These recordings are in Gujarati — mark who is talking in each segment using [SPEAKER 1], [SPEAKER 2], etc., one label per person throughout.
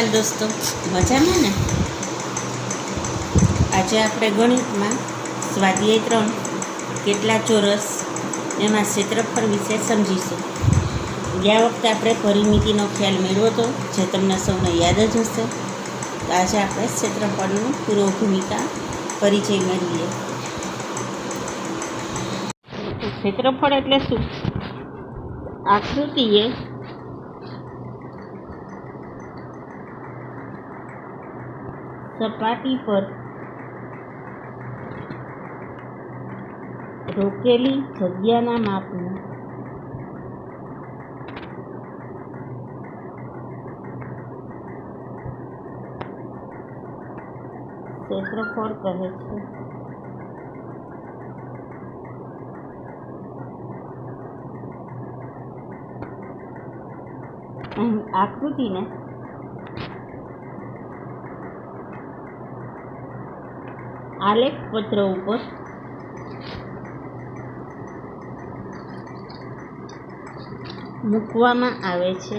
[SPEAKER 1] हाल दोस्तों, मजा में ने? आज આપણે ગણિતમાં સ્વાધ્યાય 3 કેટલા ચોરસ એમાં ક્ષેત્રફળ વિશે સમજીશું। ગયા વખતે આપણે પરિમિતિનો ખ્યાલ મેળવ્યો હતો, જે તમને સૌને યાદ જ હશે। તો આજે આપણે ક્ષેત્રફળનું પૂર્વ ભૂમિકા પરિચય મેળવીએ। ક્ષેત્રફળ એટલે શું? આકૃતિએ સપાટી પર રોકેલી જગ્યાના માપનું ક્ષેત્રફળ કહે છે। અહીં આકૃતિને આલેખ પત્ર ઉપર મૂકવામાં આવે છે।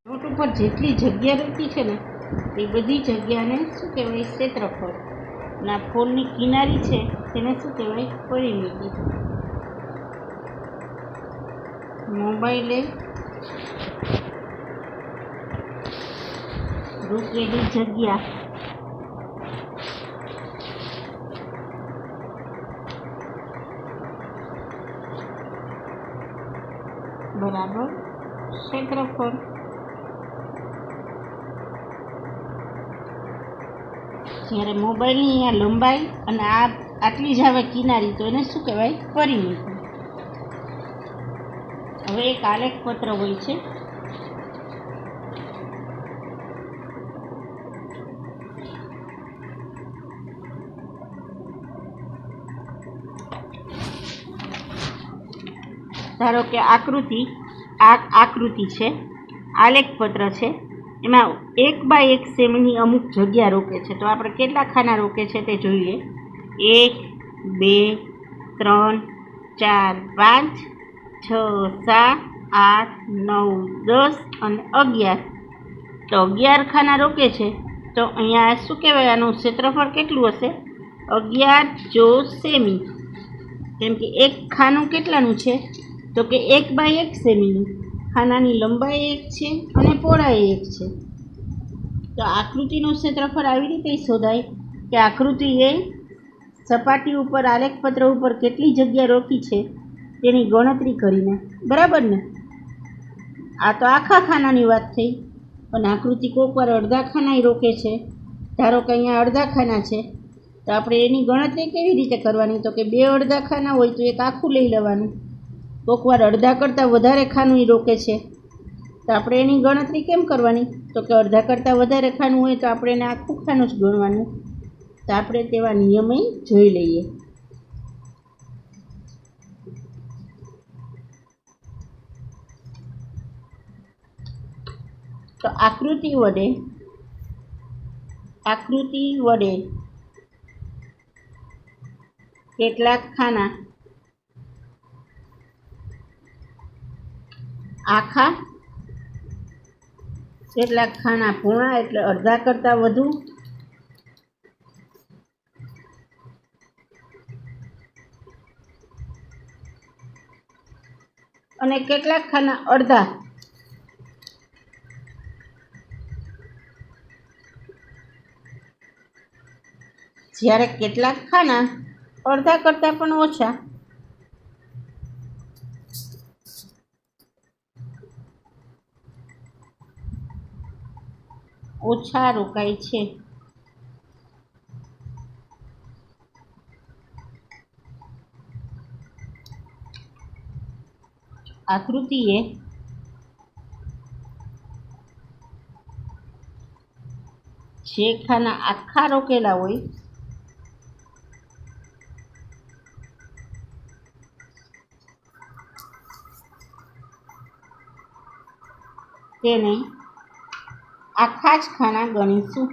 [SPEAKER 1] નોટ ઉપર જેટલી જગ્યા રહેતી છે ને, એ બધી જગ્યાને શું કહેવાય? ક્ષેત્રફળ। અને આ ફોનની કિનારી છે તેને શું કહેવાય? પરિમિતિ। મોબાઈલે રોકેલી જગ્યા બરાબર ક્ષેત્રફળ। જ્યારે મોબાઈલની આ લંબાઈ અને આટલી જ આવે કિનારી, તો એને શું કહેવાય? પરિમિતિ। હવે એક આલેખ પત્ર હોય છે, ધારો કે આકૃતિ છે, આલેખ પત્ર છે, એમાં 1 x સેમીની અમુક જગ્યા રોકે છે। તો આપણે કેટલા ખાના રોકે છે તે જોઈએ। 1 2 3 4 5 6 7 8 9 10 અને 11। તો 11 ખાના રોકે છે। તો અહીંયા શું કહેવાય? આનું ક્ષેત્રફળ કેટલું હશે? 11 ચોરસ સેમી। કેમ કે એક ખાનું કેટલાનું છે? તો કે 1 x સેમીનું। ખાનાની લંબાઈ 1 છે અને પહોળાઈ 1 છે। તો આકૃતિનું ક્ષેત્રફળ આવી રીતે શોધાય કે આકૃતિએ સપાટી ઉપર આલેખપત્ર ઉપર કેટલી જગ્યા રોકી છે તેની ગણતરી કરીને, બરાબર ને? આ તો આખા ખાનાની વાત થઈ, પણ આકૃતિ કોઈક વાર અડધા ખાનાય રોકે છે। ધારો કે અહીંયા અડધા ખાના છે, તો આપણે એની ગણતરી કેવી રીતે કરવાની? તો કે 2 અડધા ખાના હોય તો એક આખું લઈ લેવાનું। કોઈક વાર અડધા કરતાં વધારે ખાનું રોકે છે, તો આપણે એની ગણતરી કેમ કરવાની? તો કે અડધા કરતાં વધારે ખાનું હોય તો આપણે એને આખું ખાનું જ ગણવાનું। તો આપણે તેવા નિયમે જોઈ લઈએ। તો આકૃતિ વડે કેટલાક ખાના આખા, કેટલાક ખાના પૂર્ણા એટલે અડધા કરતાં વધુ, અને કેટલાક ખાના અડધા। જ્યારે કેટલાક ખાના અડધા કરતાં પણ ઓછા રોકાય છે। આકૃતિએ જે ખાના આખા રોકેલા હોય તેને આખા જ ખાના ગણીશું।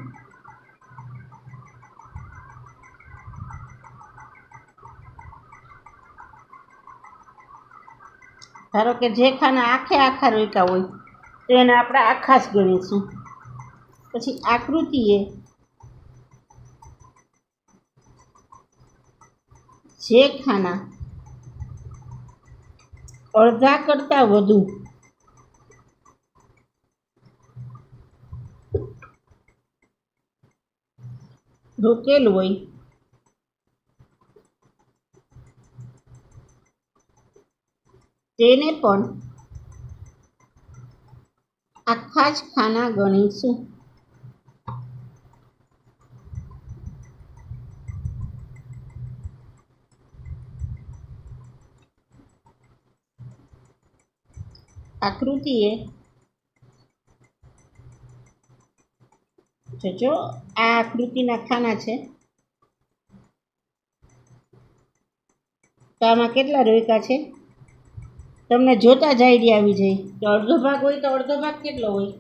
[SPEAKER 1] ધારો કે જે ખાના આખા રોક્યા હોય તો એને આપણે આખા જ ગણીશું. પછી આકૃતિએ જે ખાના અડધા કરતાં વધુ રોકેલ હોય તેને પણ આખા જ ખાના ગણીશું. આકૃતિએ જો આ આકૃતિના ખાના છે તો આમાં કેટલા રોક્યા છે તમને જોતા જ આઈડિયા આવી જાય. તો અડધો ભાગ હોય તો અડધો ભાગ કેટલો હોય?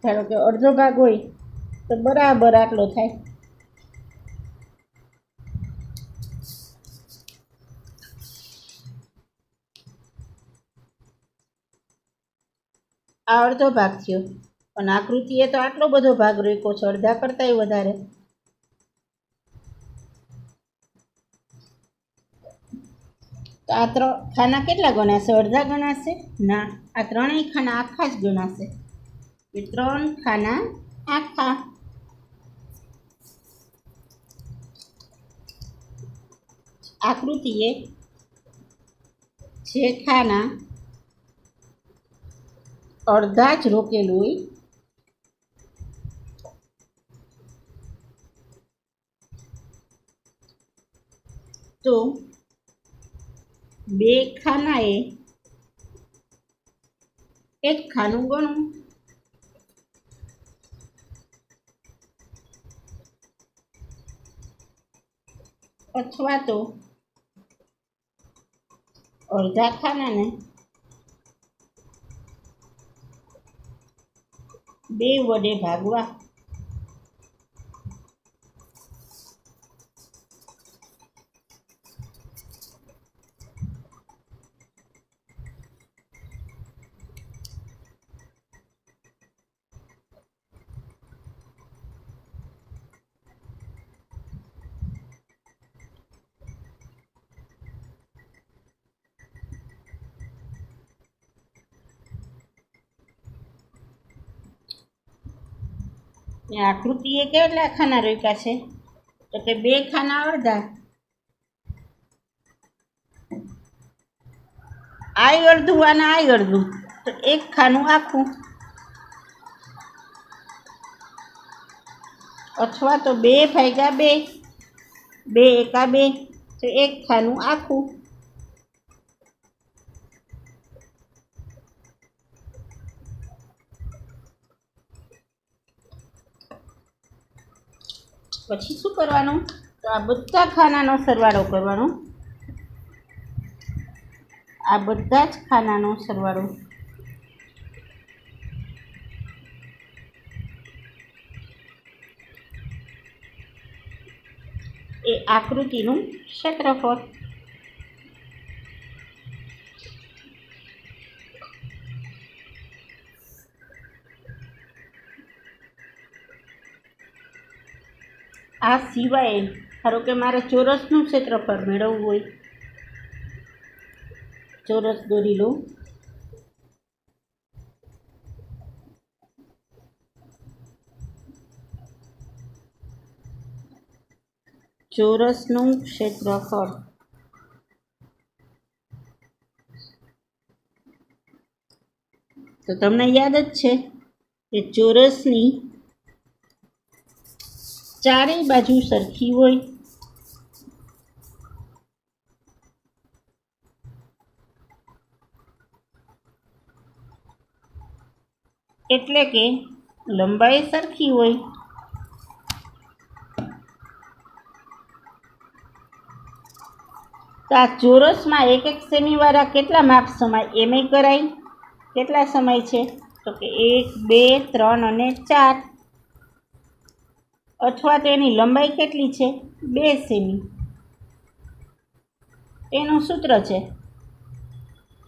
[SPEAKER 1] ધારો કે અડધો ભાગ હોય તો બરાબર આટલો થાય. આ અડધો ભાગ થયો, પણ આકૃતિએ તો આટલો બધો ભાગ રોક્યો છે, અડધા કરતાંય વધારે. તો આ ખાના કેટલા ગણાશે? અડધા ગણાશે? ના, આ ત્રણેય ખાના આખા જ ગણાશે. એ 3 ખાના આખા. આકૃતિએ જે ખાના અડધા જ રોકેલું હોય તો 2 ખાનાએ 1 ખાનું ગણવું. અથવા તો અડધા ખાનાને 2 વડે ભાગવા. આકૃતિએ કેટલા ખાના રોક્યા છે? તો કે 2 ખાના અડધા. આય અડધું અને આય અડધું, તો 1 ખાનું આખું. અથવા તો 2 ભાગ્યા 2, 2 એકા 2, તો 1 ખાનું આખું. પછી શું કરવાનું? તો આ બધા ખાનાનો સરવાળો કરવાનો. આ બધા જ ખાનાનો સરવાળો. એ આકૃતિનું ક્ષેત્રફળ. આ સિવાય ધારો કે મારે ચોરસનું ક્ષેત્રફળ મેળવવું હોય, ચોરસ દોરી લઉં. ચોરસનું ક્ષેત્રફળ તો તમને યાદ જ છે કે ચોરસની ચારેય બાજુ સરખી હોય. એટલે કે લંબાઈ સરખી હોય. તો આ ચોરસમાં 1 સેમી વાળા કેટલા માપ સમાય એમ કરાય. કેટલા સમય છે? તો કે 1, 2, 3 અને 4. અથવા તો એની લંબાઈ કેટલી છે? 2 સેમી. એનું સૂત્ર છે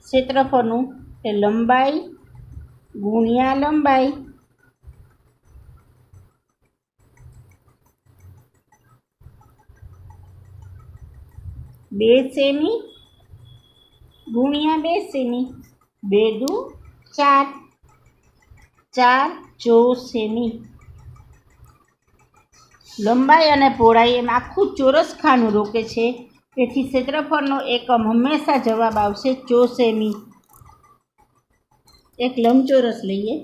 [SPEAKER 1] ક્ષેત્રફળનું કે લંબાઈ ગુણ્યા લંબાઈ બે સેમી ગુણ્યા 2 સેમી. 2 દુ 4, 4 14 સેમી. લંબાઈ અને પહોળાઈ એમ આખું ચોરસ ખાનું રોકે છે. તેથી ક્ષેત્રફળનો એકમ હંમેશા જવાબ આવશે 14 સેમી. એક લંબચોરસ લઈએ.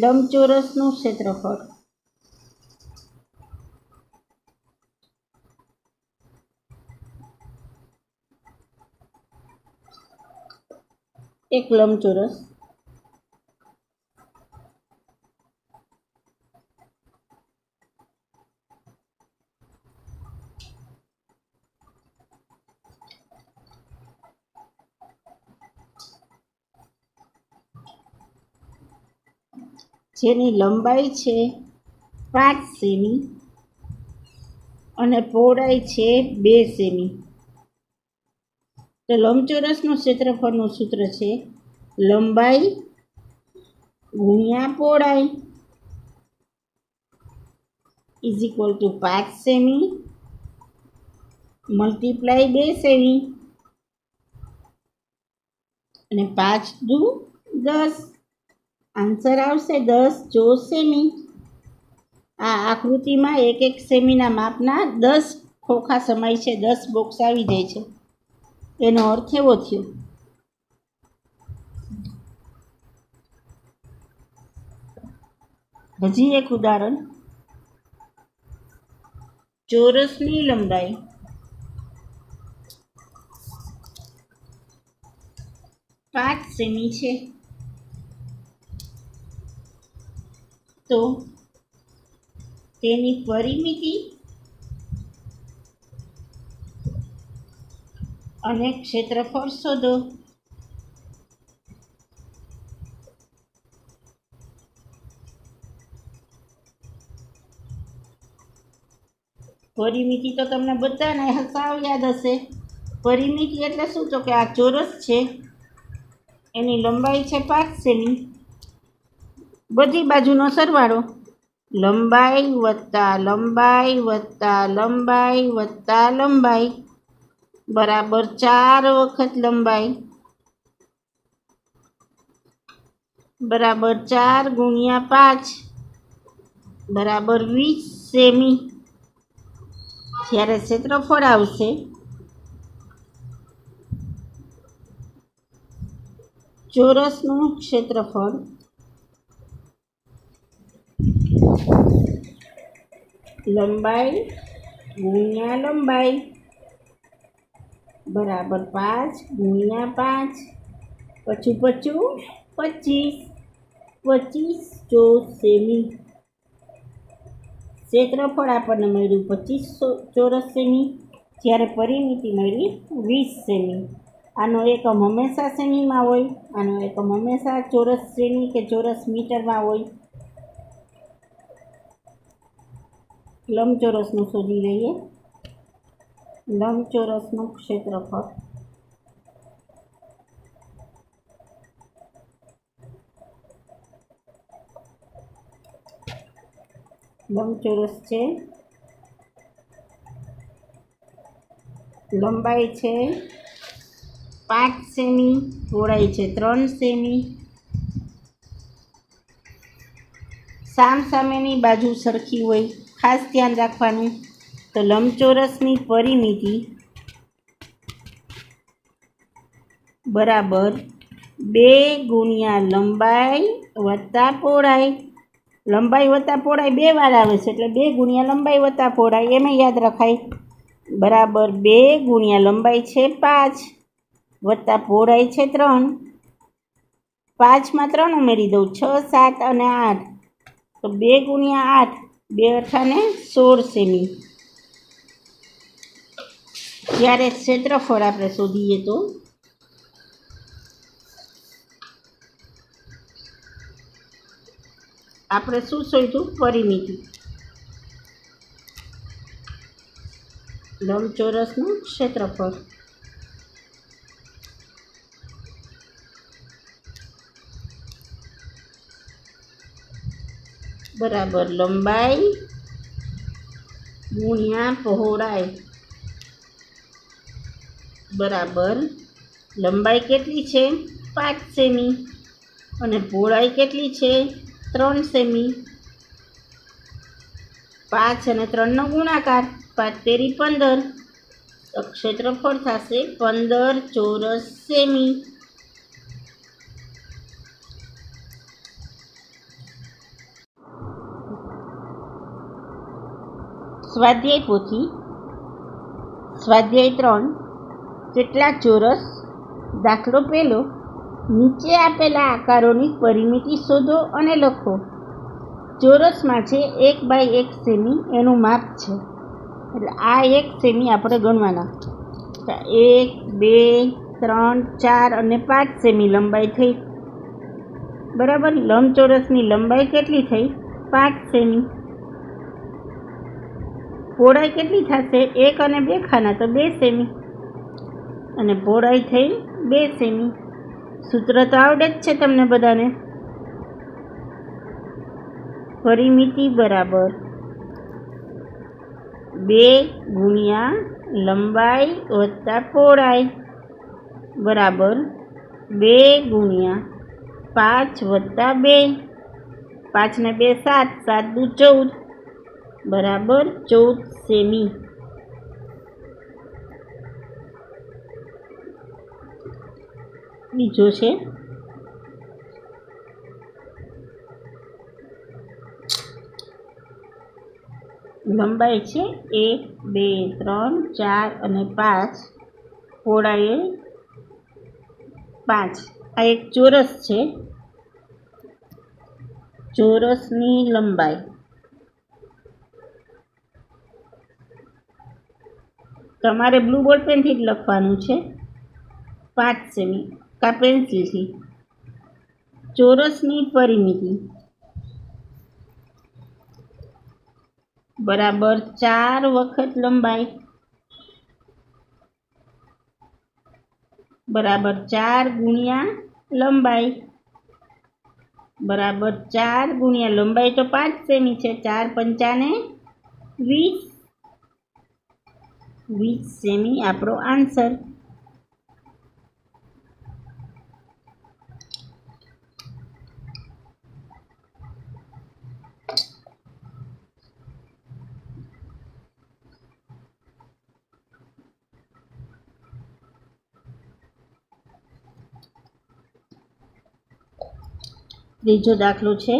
[SPEAKER 1] લંબચોરસનું ક્ષેત્રફળ એક લંબચોરસ જેની લંબાઈ છે 5 સેમી અને પહોળાઈ છે 2 સેમી. તો લંબચોરસનું ક્ષેત્રફળનું સૂત્ર છે લંબાઈ ગુણ્યા પહોળાઈ is equal to 5 semi multiply 2 semi અને 5 દુ 10. આન્સર આવશે 10 14 સેમી. આ આકૃતિમાં 1 સેમીના માપના 10 ખોખા સમાય છે, 10 બોક્સ આવી જાય છે. એનો અર્થ એવો થયો. હજી એક ઉદાહરણ. ચોરસની લંબાઈ 5 સેમી છે. તો તેની પરિમિતિ અને ક્ષેત્રફળ શોધો. પરિમિતિ તો તમને બધાને સાવ યાદ હશે. પરિમિતિ એટલે શું? તો કે આ ચોરસ છે, એની લંબાઈ છે 5 સેમી. બધી બાજુનો સરવાળો લંબાઈ વત્તા લંબાઈ વત્તા લંબાઈ વત્તા લંબાઈ બરાબર 4 વખત લંબાઈ બરાબર 4 ગુણ્યા 5 બરાબર 20 સેમી. જ્યારે ક્ષેત્રફળ આવશે ચોરસનું ક્ષેત્રફળ લંબાઈ ગુણ્યા લંબાઈ બરાબર 5 ગુણ્યા 5 પચું 25 14 સેમી. ક્ષેત્રફળ આપણને મળ્યું 25 ચોરસ સેમી, જ્યારે પરિમિતિ મળી 20 સેમી. આનો એકમ હંમેશા સેમીમાં હોય, આનો એકમ હંમેશા ચોરસ સેમી કે ચોરસ મીટરમાં હોય. લંબચોરસનું શોધી લઈએ. લંબચોરસનું ક્ષેત્રફળ લંબચોરસ છે, લંબાઈ છે 5 સેમી, પહોળાઈ છે 3 સેમી. સામસામેની બાજુ સરખી હોય, ખાસ ધ્યાન રાખવાનું. તો લંબચોરસની પરિમિતિ બરાબર 2 ગુણ્યા લંબાઈ વત્તા પહોળાઈ. લંબાઈ વત્તા પહોળાઈ 2 વાર આવે છે, એટલે 2 ગુણ્યા લંબાઈ વત્તા પહોળાઈ એમાં યાદ રખાય. બરાબર 2 ગુણ્યા લંબાઈ છે 5 વત્તા પહોળાઈ છે 3. 5માં 3 ઉમેરી દઉં, 6 7 અને 8. તો 2 ગુણ્યા 8 2 અઠાને 16 સેમી. જ્યારે ક્ષેત્રફળ આપણે શોધીએ તો આપણે શું શોધ્યું? પરિમિતિ. લંબચોરસનું ક્ષેત્રફળ બરાબર લંબાઈ ગુણ્યા પહોળાઈ બરાબર લંબાઈ કેટલી છે? 5 સેમી અને પહોળાઈ કેટલી છે? 3 સેમી. 5 અને 3નો ગુણાકાર 5 તેરી 15. તો ક્ષેત્રફળ થશે 15 ચોરસ સેમી. સ્વાધ્યાય પોથી સ્વાધ્યાય 3 કેટલા ચોરસ? દાખલો પહેલો, નીચે આપેલા આકારોની પરિમિતિ શોધો અને લખો. ચોરસમાં છે 1/1 સેમી એનું માપ છે, એટલે આ 1 સેમી આપણે ગણવાના. 1 2 3 4 અને 5 સેમી લંબાઈ થઈ. બરાબર. લંબચોરસની લંબાઈ કેટલી થઈ? 5 સેમી. પહોળાઈ કેટલી થશે? 1 અને 2 ખાના તો 2 સેમી અને પહોળાઈ થઈ 2 સેમી. સૂત્ર તો આવડે જ છે તમને બધાને. પરિમિતિ બરાબર 2 ગુણ્યા લંબાઈ વત્તા પહોળાઈ બરાબર 2 ગુણ્યા 5 વત્તા 2. 5 ને 2 7, 7 દુ 14 બરાબર 14 સેમી. બીજો છે લંબાઈ છે 1 2 3 4 અને 5, પહોળાઈ 5. આ એક ચોરસ છે. ચોરસની લંબાઈ તમારે બ્લુ બોલ પેનથી જ લખવાનું છે, 5 સેમી કા પેન્સિલથી. ચોરસની પરિમિતિ બરાબર 4 વખત લંબાઈ બરાબર 4 ગુણ્યા લંબાઈ બરાબર 4 ગુણ્યા લંબાઈ તો 5 સેમી છે. 4 પંચાને 20, 20 સેમી આપણો આન્સર. ત્રીજો દાખલો છે,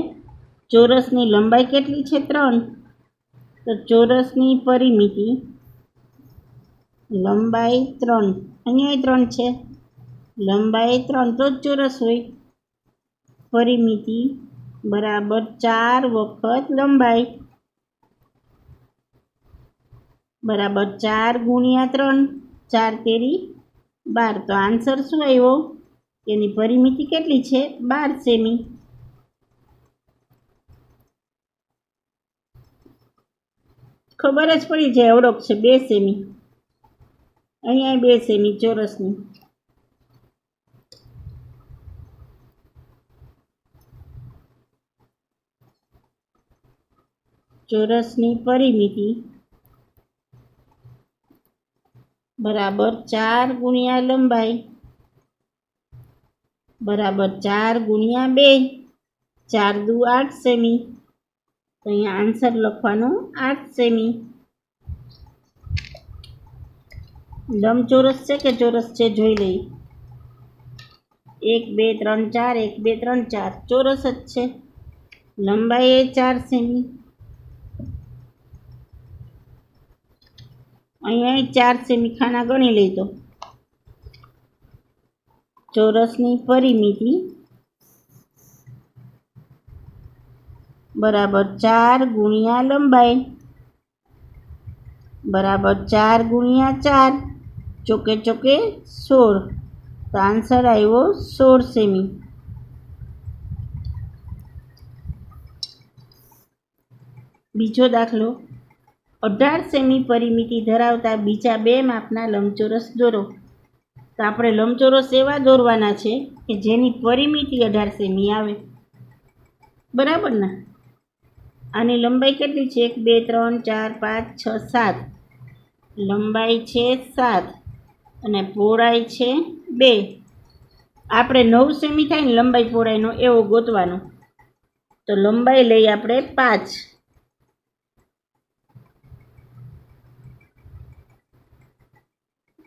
[SPEAKER 1] ચોરસની લંબાઈ કેટલી છે? 3. તો ચોરસની પરિમિતિ લંબાઈ 3, અહીંયા 3 છે, લંબાઈ 3 તો જ ચોરસ હોય. પરિમિતિ બરાબર 4 વખત લંબાઈ બરાબર 4 ગુણ્યા 3, 4 તેરી 12. તો આન્સર શું આવ્યો? એની પરિમિતિ કેટલી છે? 12 સેમી. ખબર જ પડી જાય, અવડોક છે 2 સેમી. અહીંયા 2 સેમી ચોરસની. ચોરસની પરિમિતિ બરાબર 4 ગુણ્યા લંબાઈ બરાબર 4 ગુણ્યા 2, 4 દુ 8 સેમી. તો અહીંયા આન્સર લખવાનો 8 સેમી. લંબચોરસ છે કે ચોરસ છે જોઈ લઈએ. 1 2 3 4, 1 2 3 4 ચોરસ જ છે. લંબાઈ એ 4 સેમી. અહીંયા 4 સેમી ખાના ગણી લઈ તો ચોરસની પરિમિતિ બરાબર 4 ગુણ્યા લંબાઈ બરાબર 4 ગુણ્યા 4, ચોકે ચોકે 16. તો આન્સર આવ્યો 16 સેમી. બીજો દાખલો, 18 સેમી પરિમિતિ ધરાવતા બીજા 2 માપના લંબચોરસ દોરો. તો આપણે લંબચોરસ એવા દોરવાના છે કે જેની પરિમિતિ 18 સેમી આવે. બરાબર ને? આની લંબાઈ કેટલી છે? 1 2 3 4 5 6 7. લંબાઈ છે 7 અને પહોળાઈ છે 2. આપણે 9 સેમી થાય ને લંબાઈ પહોળાઈનો એવો ગોતવાનો. તો લંબાઈ લઈ આપણે 5.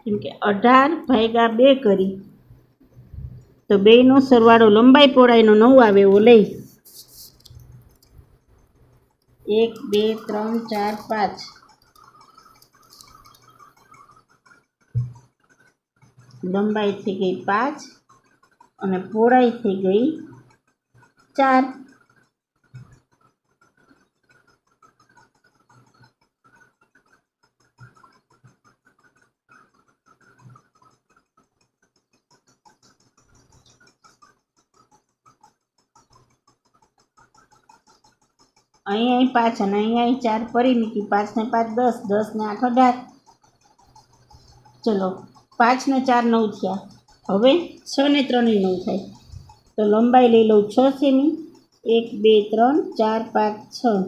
[SPEAKER 1] કેમ કે 18 ભાગ્યા 2 કરી તો 2નો સરવાળો લંબાઈ પહોળાઈનો 9 આવે એવો લઈ. 1 2 3 4 5. લંબાઈ થઈ ગઈ 5 અને પહોળાઈ થઈ ગઈ 4. અહીં 5 અને અહીં 4 પરિમિતિ. 5 ને 5 10, 10 ને 8 18. ચલો 5 ને 4 9 થયા. હવે 6 ને 3 9 થાય. તો લંબાઈ લઈ લઉં 6 સેમી. 1 2 3 4 5 6.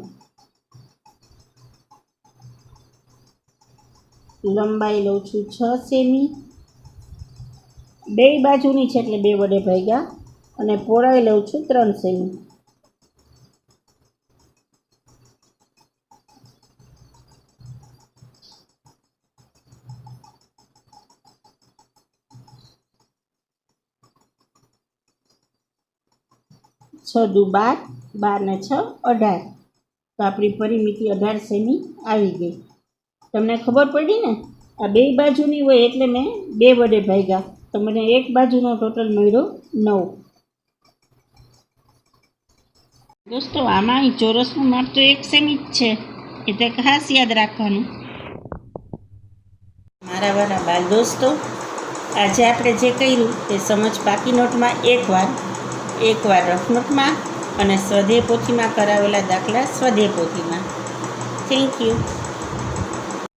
[SPEAKER 1] લંબાઈ લઉં છું 6 સેમી. 2 બાજુની છે એટલે 2 વડે ભાગ્યા અને પહોળાઈ લઉં છું 3 સેમી. છ દુ 12, 12 ને 6 18. તો આપણી પરિમિતિ 18 સેમી આવી ગઈ. તમને ખબર પડી ને? આ 2 બાજુની હોય એટલે મેં 2 વડે ભાગ્યા તો મને એક બાજુનો ટોટલ મળ્યો 9. દોસ્તો આમાં ચોરસનું માપ તો 1 સેમી જ છે, એટલે ખાસ યાદ રાખવાનું. મારા વાળા બાલ દોસ્તો, આજે આપણે જે કર્યું તે સમજ પાકી નોટમાં એકવાર રફ નોટમાં અને સ્વાધ્યાય પોથીમાં કરાવેલા દાખલા સ્વાધ્યાય પોથીમાં. Thank you.